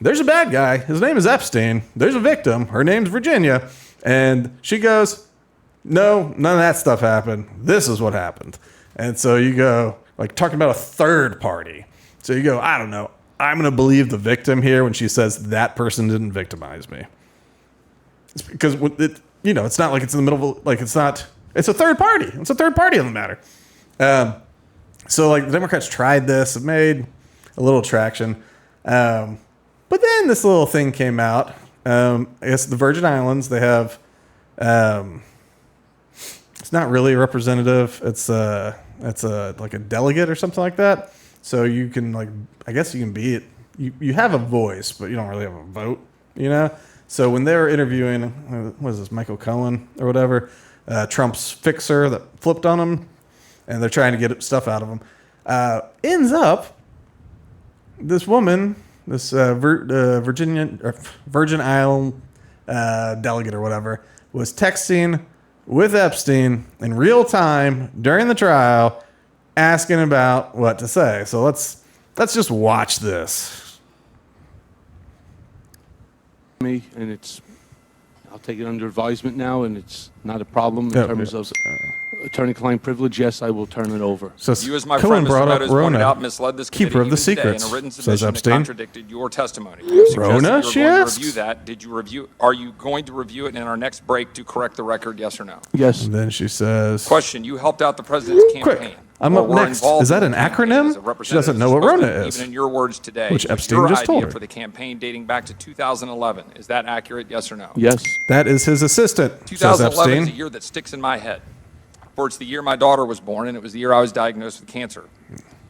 there's a bad guy. His name is Epstein. There's a victim. Her name's Virginia. And she goes, no, none of that stuff happened. This is what happened. And so you go, like, talking about a third party. So you go, I don't know. I'm going to believe the victim here when she says that person didn't victimize me. It's because it's not like it's in the middle of, like, it's a third party. It's a third party on the matter. So, like, the Democrats tried this. It made a little traction. But then this little thing came out. I guess the Virgin Islands, they have, it's not really a representative. It's like a delegate or something like that. So you can, like, I guess you can be it. You have a voice, but you don't really have a vote, you know? So when they were interviewing, what is this, Michael Cohen or whatever, Trump's fixer that flipped on him, and they're trying to get stuff out of him, ends up this woman, this Virgin Island delegate or whatever, was texting with Epstein in real time during the trial, asking about what to say. So let's just watch this. Me, and I'll take it under advisement now, and it's not a problem in terms of attorney-client privilege. Yes, I will turn it over. So you, as my Cohen friend, brought up Mr. Rona, Rona, out, misled this keeper of the secrets, in a written says submission that Epstein. contradicted your testimony. You have suggested Rona, you she are going asked? to review that. Did you review? Are you going to review it in our next break to correct the record? Yes or no? Yes. And then she says, Question: You helped out the president's campaign. quick, I'm or up were next. involved Is that in an the campaign as a acronym? She doesn't know what representative. Rona is. Even in your words today, Which was Epstein your just told idea her. for the campaign dating back to 2011. Is that accurate? Yes or no? Yes. That is his assistant, says 2011 is a Epstein. year that sticks in my head. For it's the year my daughter was born, and it was the year I was diagnosed with cancer.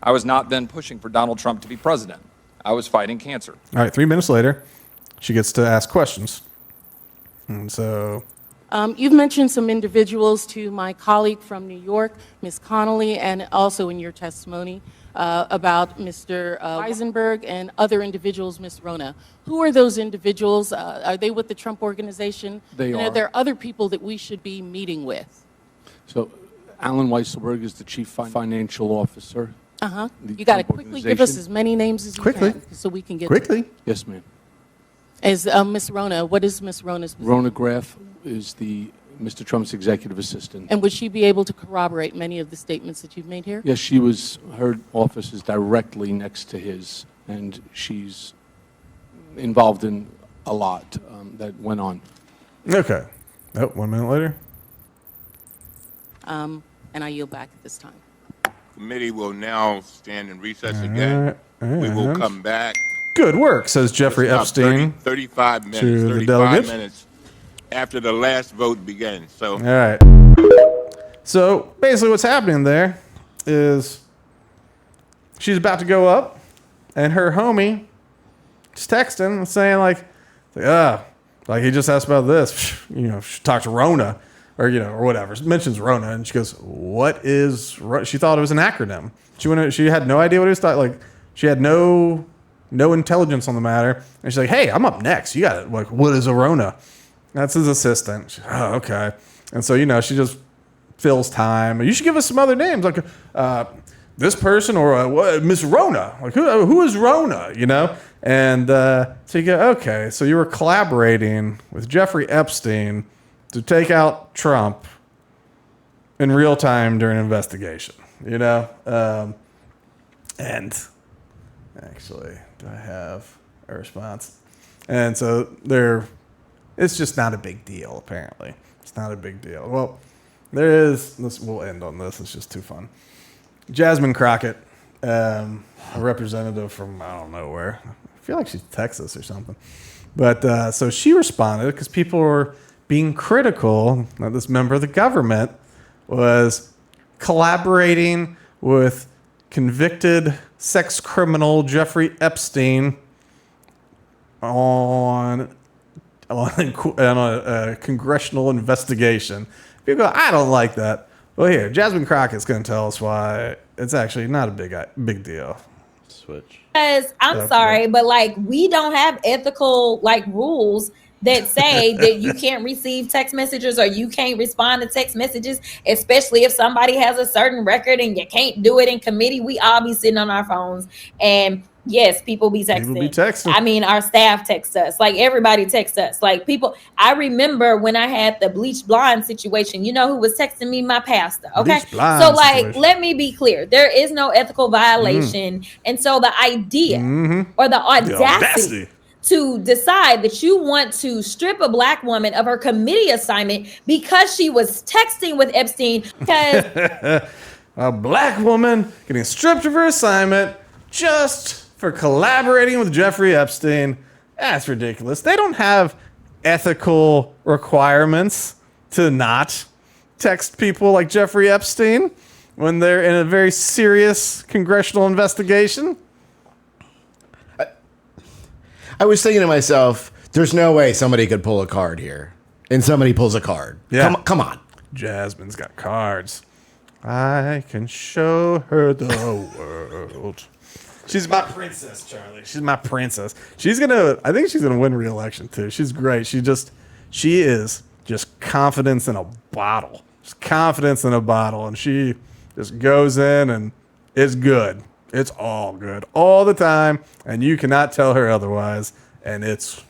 I was not then pushing for Donald Trump to be president. I was fighting cancer. All right, 3 minutes later, she gets to ask questions. And so, You've mentioned some individuals to my colleague from New York, Ms. Connolly, and also in your testimony about Mr. Weisenberg and other individuals, Ms. Rona. Who are those individuals? Are they with the Trump Organization? They and are. Are there other people that we should be meeting with? So, Alan Weisselberg is the chief financial officer. Uh-huh. The You got to Trump quickly give us Organization. as many names as you Quickly. can so we can get quickly. Yes, ma'am. As Ms. Rona, what is Ms. Rona's position? Rona Graff is Mr. Trump's executive assistant. And would she be able to corroborate many of the statements that you've made here? Yes, her office is directly next to his, and she's involved in a lot that went on. Okay. Oh, 1 minute later. And I yield back at this time. Committee will now stand in recess again. We will come back. Good work, says Jeffrey About Epstein. 35 minutes. to the 35 delegate. minutes after the last vote begins. So All right. So basically, what's happening there is she's about to go up, and her homie is texting and saying like he just asked about this. She talked to Rona, or whatever. Mentions Rona, and she goes, "What is?" She thought it was an acronym. She had no idea what it was. Like she had no intelligence on the matter, and she's like, "Hey, I'm up next. You got it. Like, what is a Rona?" That's his assistant. She's, oh, okay. And so, she just fills time. You should give us some other names, like this person or Miss Rona. Like, who is Rona, And so you go, okay, so you were collaborating with Jeffrey Epstein to take out Trump in real time during an investigation, And actually, do I have a response? And so it's just not a big deal, apparently. It's not a big deal. Well, we'll end on this. It's just too fun. Jasmine Crockett, a representative from, I don't know where. I feel like she's Texas or something. But so she responded because people were being critical that this member of the government was collaborating with convicted sex criminal Jeffrey Epstein on a congressional investigation. People go, I don't like that. Well, here, Jasmine Crockett's going to tell us why it's actually not a big deal. Switch. Because I'm sorry, but we don't have ethical rules that say that you can't receive text messages or you can't respond to text messages, especially if somebody has a certain record and you can't do it in committee. We all be sitting on our phones, and yes, people be texting. I mean, our staff texts us. Like, everybody texts us. Like, people, I remember when I had the bleach blonde situation, you know who was texting me? My pastor. Okay. So, like, situation. Let me be clear. There is no ethical violation. And so the idea or the audacity to decide that you want to strip a Black woman of her committee assignment because she was texting with Epstein. Because a Black woman getting stripped of her assignment just for collaborating with Jeffrey Epstein. That's ridiculous. They don't have ethical requirements to not text people like Jeffrey Epstein when they're in a very serious congressional investigation. I was thinking to myself, there's no way somebody could pull a card here. And somebody pulls a card. Yeah. Come on. Jasmine's got cards. I can show her the world. She's my princess, Charlie. She's my princess. I think she's gonna win re-election too. She's great. She is just confidence in a bottle. Just confidence in a bottle. And she just goes in and it's good. It's all good all the time, and you cannot tell her otherwise, and it's